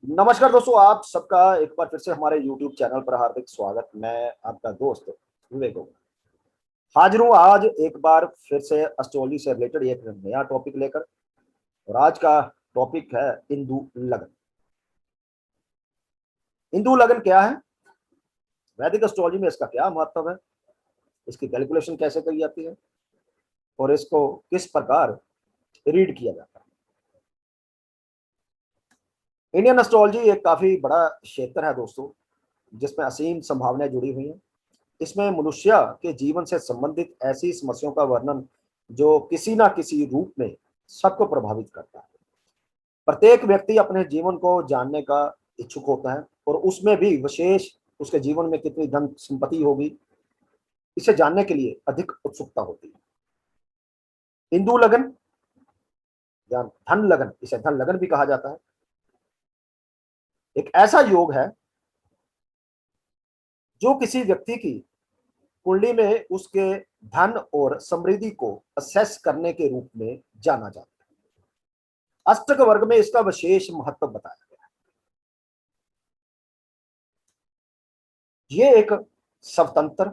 नमस्कार दोस्तों, आप सबका एक बार फिर से हमारे YouTube चैनल पर हार्दिक स्वागत। मैं आपका दोस्त विवेक हूं। हाजिर हूं आज एक बार फिर से एस्ट्रोलॉजी से रिलेटेड एक नया टॉपिक लेकर। और आज का टॉपिक है इंदु लगन। इंदु लगन क्या है, वैदिक एस्ट्रोलॉजी में इसका क्या महत्व है, इसकी कैलकुलेशन कैसे करी जाती है और इसको किस प्रकार रीड किया जाता है। इंडियन एस्ट्रोलॉजी एक काफी बड़ा क्षेत्र है दोस्तों, जिसमें असीम संभावनाएं जुड़ी हुई हैं। इसमें मनुष्य के जीवन से संबंधित ऐसी समस्याओं का वर्णन जो किसी ना किसी रूप में सबको प्रभावित करता है। प्रत्येक व्यक्ति अपने जीवन को जानने का इच्छुक होता है और उसमें भी विशेष उसके जीवन में कितनी धन संपत्ति होगी, इसे जानने के लिए अधिक उत्सुकता होती है। इंदु लगन या धन लगन, इसे धन लगन भी कहा जाता है, एक ऐसा योग है जो किसी व्यक्ति की कुंडली में उसके धन और समृद्धि को असेस करने के रूप में जाना जाता है। अष्टक वर्ग में इसका विशेष महत्व बताया गया है। ये एक स्वतंत्र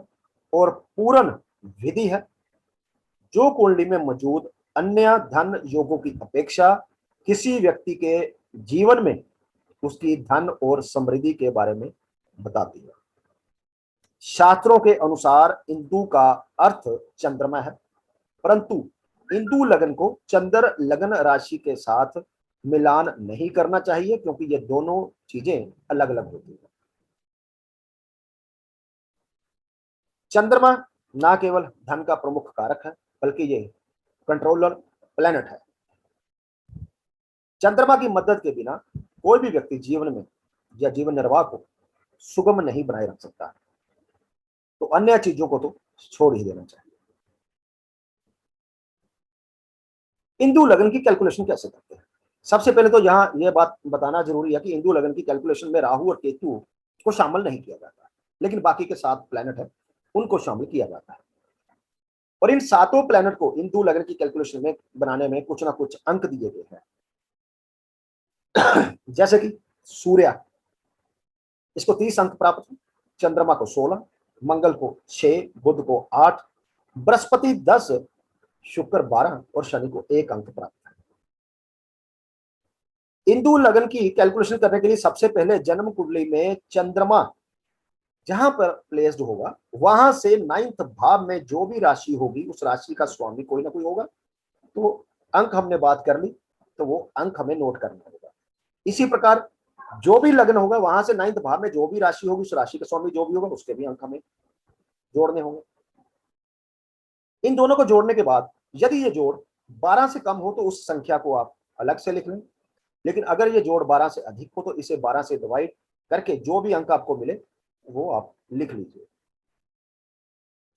और पूर्ण विधि है जो कुंडली में मौजूद अन्य धन योगों की अपेक्षा किसी व्यक्ति के जीवन में उसकी धन और समृद्धि के बारे में बताती है। शास्त्रों के अनुसार इंदु का अर्थ चंद्रमा है, परंतु इंदु लगन को चंद्र लगन राशि के साथ मिलान नहीं करना चाहिए, क्योंकि ये दोनों चीजें अलग अलग होती हैं। चंद्रमा ना केवल धन का प्रमुख कारक है, बल्कि ये कंट्रोलर प्लेनेट है। चंद्रमा की मदद के बिना कोई भी व्यक्ति जीवन में या जीवन निर्वाह को सुगम नहीं बनाए रख सकता है, तो अन्य चीजों को तो छोड़ ही देना चाहिए। इंदु लगन की कैलकुलेशन कैसे करते हैं? सबसे पहले तो यहाँ यह बात बताना जरूरी है कि इंदु लगन की कैलकुलेशन में राहु और केतु को शामिल नहीं किया जाता, लेकिन बाकी के 7 प्लैनेट है उनको शामिल किया जाता है। और इन 7 प्लैनेट को इंदु लगन की कैलकुलेशन में बनाने में कुछ ना कुछ अंक दिए गए हैं। जैसे कि सूर्य, इसको 30 अंक प्राप्त है, चंद्रमा को 16, मंगल को 6, बुध को 8, बृहस्पति 10, शुक्र 12 और शनि को 1 अंक प्राप्त है। इंदु लगन की कैलकुलेशन करने के लिए सबसे पहले जन्म कुंडली में चंद्रमा जहां पर प्लेस्ड होगा, वहां से 9th भाव में जो भी राशि होगी उस राशि का स्वामी कोई ना कोई होगा। तो अंक हमने बात कर ली, तो वो अंक हमें नोट करना होगा। इसी प्रकार जो भी लग्न होगा, वहां से 9th भाव में जो भी राशि होगी उस राशि का स्वामी जो भी होगा उसके भी अंक हमें जोड़ने होंगे। इन दोनों को जोड़ने के बाद यदि ये जोड़ 12 से कम हो तो उस संख्या को आप अलग से लिख लें, लेकिन अगर ये जोड़ 12 से अधिक हो तो इसे 12 से डिवाइड करके जो भी अंक आपको मिले वो आप लिख लीजिए।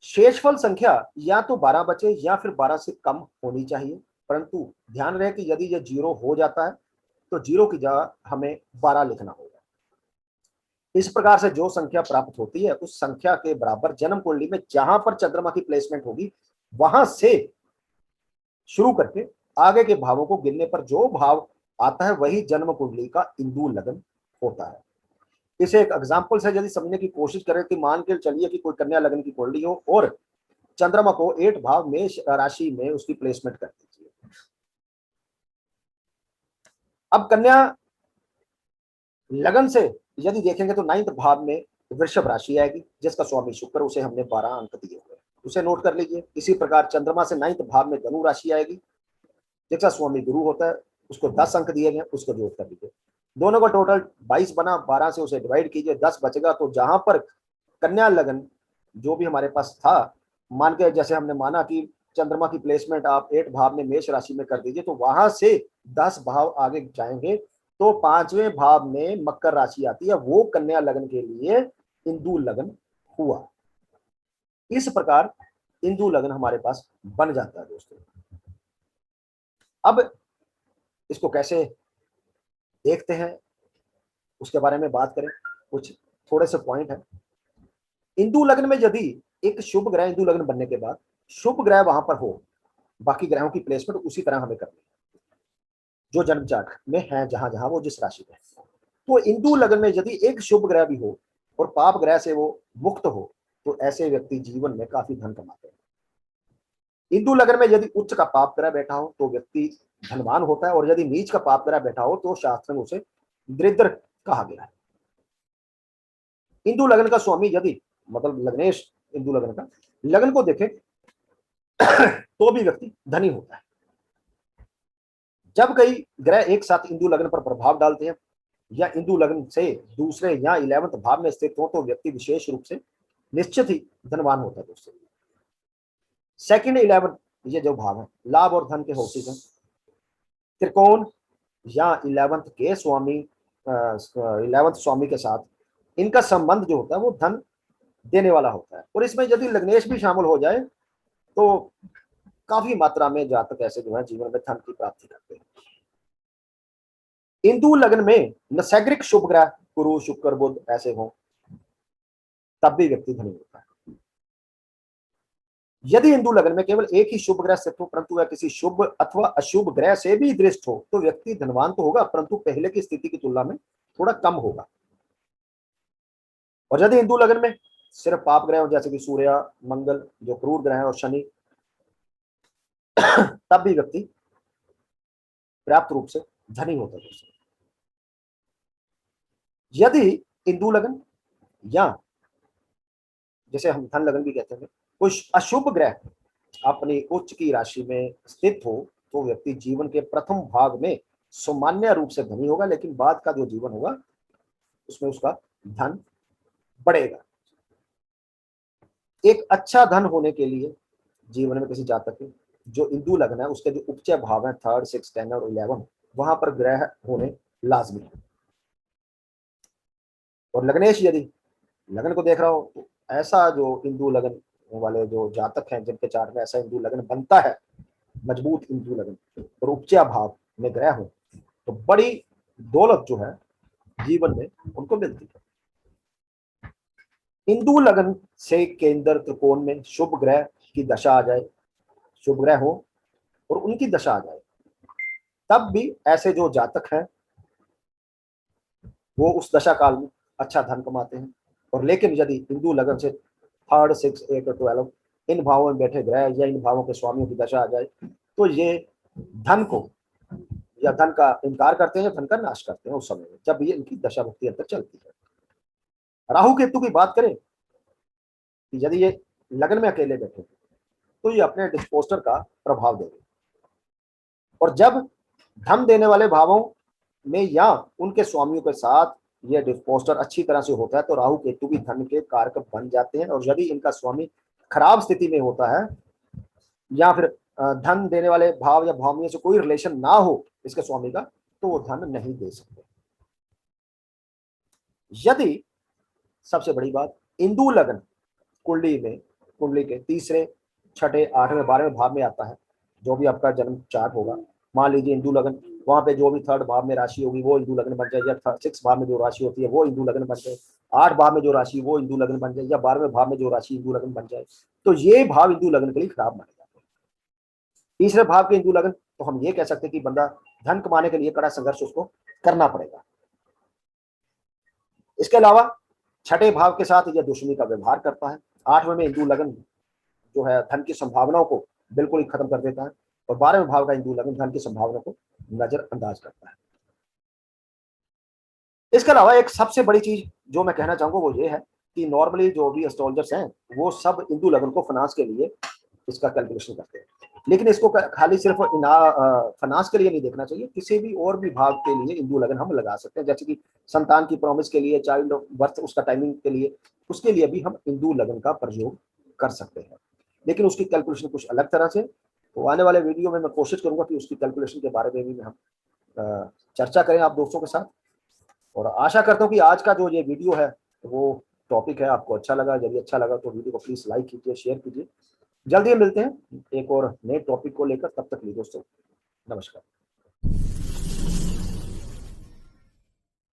शेषफल संख्या या तो 12 बचे या फिर 12 से कम होनी चाहिए, परंतु ध्यान रहे कि यदि ये 0 हो जाता है तो 0 की जगह हमें 12 लिखना होगा। इस प्रकार से जो संख्या प्राप्त होती है उस संख्या के बराबर जन्म कुंडली में जहां पर चंद्रमा की प्लेसमेंट होगी वहां से शुरू करके आगे के भावों को गिनने पर जो भाव आता है वही जन्म कुंडली का इंदु लगन होता है। इसे एक एग्जाम्पल से यदि समझने की कोशिश करें कि मान के चलिए कि कोई कन्या लगन की कुंडली हो और चंद्रमा को 8 भाव मेष राशि में उसकी प्लेसमेंट कर दीजिए। अब कन्या लगन से यदि देखेंगे तो 9th भाव में वृषभ राशि आएगी जिसका स्वामी शुक्र, उसे हमने 12 अंक दिए हुए, उसे नोट कर लीजिए। इसी प्रकार चंद्रमा से 9th भाव में धनु राशि आएगी जिसका स्वामी गुरु होता है, उसको 10 अंक दिए गए, उसको जोड़ कर लीजिए। दोनों का टोटल 22 बना, 12 से उसे डिवाइड कीजिए, 10 बचेगा। तो जहां पर कन्या लगन जो भी हमारे पास था, मान के जैसे हमने माना कि चंद्रमा की प्लेसमेंट आप 8 भाव में मेष राशि में कर दीजिए, तो वहां से 10 भाव आगे जाएंगे तो 5वें भाव में मकर राशि आती है, वो कन्या लगन के लिए इंदु लगन हुआ। इस प्रकार इंदु लगन हमारे पास बन जाता है दोस्तों। अब इसको कैसे देखते हैं उसके बारे में बात करें, कुछ थोड़े से पॉइंट है। इंदु लग्न में यदि एक शुभ ग्रह इंदु लग्न बनने के बाद शुभ ग्रह वहां पर हो, बाकी ग्रहों की प्लेसमेंट उसी तरह हमें करनी है जो जन्म चार्ट में है, जहां जहां वो जिस राशि में है। तो हिंदू लग्न में यदि एक शुभ ग्रह भी हो और पाप ग्रह से वो मुक्त हो तो ऐसे व्यक्ति जीवन में काफी धन कमाते हैं। हिंदू लग्न में यदि उच्च का पाप ग्रह बैठा हो तो व्यक्ति धनवान होता है, और यदि नीच का पाप ग्रह बैठा हो तो शास्त्र में उसे दरिद्र कहा गया है। हिंदू लग्न का स्वामी यदि मतलब लग्नेश हिंदू लग्न का लग्न को देखे तो भी व्यक्ति धनी होता है। जब कई ग्रह एक साथ हिंदू लग्न पर प्रभाव डालते हैं या हिंदू लग्न से दूसरे या 11वें भाव में स्थित हो तो व्यक्ति विशेष रूप से निश्चित ही धनवान होता है। दोस्तों, सेकंड 11 ये जो भाव है लाभ और धन के होती है। त्रिकोण या 11th के स्वामी 11th स्वामी के साथ इनका संबंध जो होता है वो धन देने वाला होता है, और इसमें यदि लग्नेश भी शामिल हो जाए तो काफी मात्रा में जातक ऐसे जो है जीवन में धन की प्राप्ति करते हैं। हिंदू लग्न में नैसर्गिक शुभ ग्रह गुरु शुक्र बुध ऐसे हो तब भी व्यक्ति धनी होता है। यदि हिंदू लग्न में केवल एक ही शुभ ग्रह स्थित हो परंतु वह किसी शुभ अथवा अशुभ ग्रह से भी दृष्ट हो तो व्यक्ति धनवान तो होगा परंतु पहले की स्थिति की तुलना में थोड़ा कम होगा। और यदि हिंदू लग्न में सिर्फ पाप ग्रह हो जैसे कि सूर्य मंगल जो क्रूर ग्रह है और शनि तब भी व्यक्ति पर्याप्त रूप से धनी होता है। यदि हिंदू लग्न या जैसे हम धन लग्न भी कहते हैं कोई अशुभ ग्रह अपनी उच्च की राशि में स्थित हो तो व्यक्ति जीवन के प्रथम भाग में सामान्य रूप से धनी होगा, लेकिन बाद का जो जीवन होगा उसमें उसका धन बढ़ेगा। एक अच्छा धन होने के लिए जीवन में किसी जातक के जो हिंदू लग्न है उसके जो उपचय भाव है 3rd 6 10 और 11 वहां पर ग्रह होने लाजमी है। और लग्नेश यदि लग्न को देख रहा हो तो ऐसा जो हिंदू लग्न वाले जो जातक हैं जिनके चार्ट में ऐसा हिंदू लग्न बनता है मजबूत हिंदू लग्न और उपचय भाव में ग्रह हो तो बड़ी दौलत जो है जीवन में उनको मिलती है। हिंदू लग्न से केंद्र त्रिकोण में शुभ ग्रह की दशा आ जाए, शुभ ग्रह हो और उनकी दशा आ जाए तब भी ऐसे जो जातक हैं वो उस दशा काल में अच्छा धन कमाते हैं। और लेकिन यदि हिंदू लग्न से 3rd 6 8 और 12 इन भावों में बैठे ग्रह या इन भावों के स्वामियों की दशा आ जाए तो ये धन को या धन का इनकार करते हैं या धन का नाश करते हैं उस समय में जब ये इनकी दशा भुक्ति अंतर चलती है। राहु केतु की बात करें कि यदि ये लग्न में अकेले बैठे तो ये अपने डिस्पोजर का प्रभाव देंगे, और जब धन देने वाले भावों में या उनके स्वामियों के साथ ये डिस्पोजर अच्छी तरह से होता है तो राहु केतु भी धन के कारक बन जाते हैं। और यदि इनका स्वामी खराब स्थिति में होता है या फिर धन देने वाले भाव या भावनियों से कोई रिलेशन ना हो इसके स्वामी का तो वो धन नहीं दे सकते। यदि सबसे बड़ी बात हिंदू लग्न कुंडली के 3रे 6ठे 8वें 12वें भाव में आता है, जो भी आपका जन्म चार्ट होगा मान लीजिए हिंदू लग्न वहां पे जो भी 3rd भाव में राशि होगी वो हिंदू लग्न बन जाए, या 6 भाव में जो राशि होती है वो हिंदू लग्न बन जाए, 8 भाव में जो राशि वो हिंदू लग्न बन जाए, या 12वें भाव में जो राशि हिंदू लग्न बन जाए तो ये भाव हिंदू लग्न के लिए खराब माने जाते हैं। 3रे भाव के हिंदू लग्न तो हम ये कह सकते हैं कि बंदा धन कमाने के लिए कड़ा संघर्ष उसको करना पड़ेगा। इसके अलावा 6ठे भाव के साथ यह दुश्मनी का व्यवहार करता है। 8वें में हिंदू लग्न जो है धन की संभावनाओं को बिल्कुल ही खत्म कर देता है, और 12वें भाव का हिंदू लग्न धन की संभावनाओं को नजरअंदाज करता है। इसके अलावा एक सबसे बड़ी चीज जो मैं कहना चाहूंगा वो ये है कि नॉर्मली जो भी एस्ट्रोलॉजर्स हैं वो सब हिंदू लग्न को फाइनेंस के लिए इसका कैलकुलेशन करते हैं, लेकिन इसको खाली सिर्फ फाइनेंस के लिए नहीं देखना चाहिए, किसी भी और भी भाव के लिए हिंदू लग्न हम लगा सकते हैं, जैसे कि संतान की प्रॉमिस के लिए, चाइल्ड बर्थ उसका टाइमिंग के लिए, उसके लिए भी हम हिंदू लग्न का प्रयोग कर सकते हैं, लेकिन उसकी कैलकुलेशन कुछ अलग तरह से। तो आने वाले वीडियो में मैं कोशिश करूंगा कि उसकी कैलकुलेशन के बारे में भी हम चर्चा करें आप दोस्तों के साथ। और आशा करता हूँ कि आज का जो ये वीडियो है वो टॉपिक है आपको अच्छा लगा। यदि अच्छा लगा तो वीडियो को प्लीज लाइक कीजिए, शेयर कीजिए। जल्दी मिलते हैं एक और नए टॉपिक को लेकर, तब तक लिए दोस्तों नमस्कार।